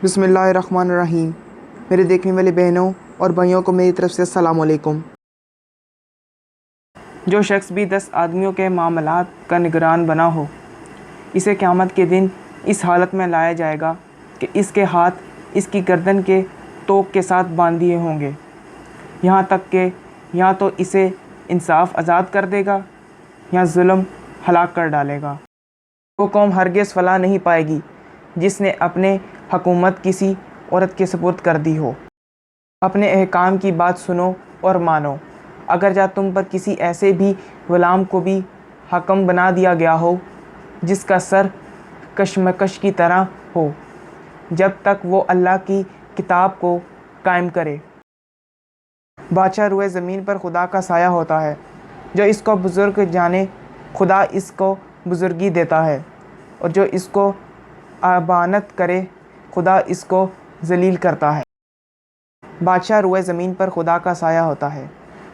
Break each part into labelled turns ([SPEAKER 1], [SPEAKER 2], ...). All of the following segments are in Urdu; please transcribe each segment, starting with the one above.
[SPEAKER 1] بسم اللہ الرحمن الرحیم۔ میرے دیکھنے والے بہنوں اور بھائیوں کو میری طرف سے السلام علیکم۔ جو شخص بھی 10 آدمیوں کے معاملات کا نگران بنا ہو، اسے قیامت کے دن اس حالت میں لایا جائے گا کہ اس کے ہاتھ اس کی گردن کے توق کے ساتھ باندھ دیے ہوں گے، یہاں تک کہ یا تو اسے انصاف آزاد کر دے گا یا ظلم ہلاک کر ڈالے گا۔ وہ قوم ہرگز فلاح نہیں پائے گی جس نے اپنے حکومت کسی عورت کے سپرد کر دی ہو۔ اپنے احکام کی بات سنو اور مانو، اگر جا تم پر کسی ایسے بھی غلام کو بھی حکم بنا دیا گیا ہو جس کا سر کشمکش کی طرح ہو، جب تک وہ اللہ کی کتاب کو قائم کرے۔ بادشاہ روئے زمین پر خدا کا سایہ ہوتا ہے، جو اس کو بزرگ جانے خدا اس کو بزرگی دیتا ہے، اور جو اس کو ابانت کرے خدا اس کو ذلیل کرتا ہے۔ بادشاہ روئے زمین پر خدا کا سایہ ہوتا ہے،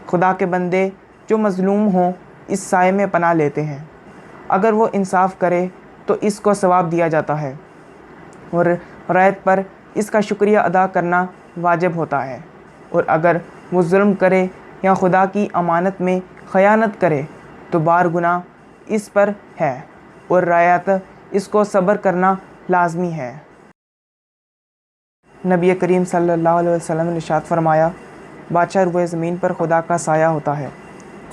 [SPEAKER 1] خدا کے بندے جو مظلوم ہوں اس سائے میں پناہ لیتے ہیں۔ اگر وہ انصاف کرے تو اس کو ثواب دیا جاتا ہے، اور رعیت پر اس کا شکریہ ادا کرنا واجب ہوتا ہے، اور اگر وہ ظلم کرے یا خدا کی امانت میں خیانت کرے تو بار گناہ اس پر ہے، اور رعیت اس کو صبر کرنا لازمی ہے۔ نبی کریم صلی اللہ علیہ وسلم نے ارشاد فرمایا، بادشاہ روئے زمین پر خدا کا سایہ ہوتا ہے،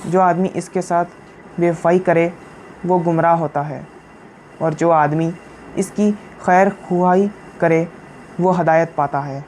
[SPEAKER 1] جو آدمی اس کے ساتھ بے وفائی کرے وہ گمراہ ہوتا ہے، اور جو آدمی اس کی خیر خواہی کرے وہ ہدایت پاتا ہے۔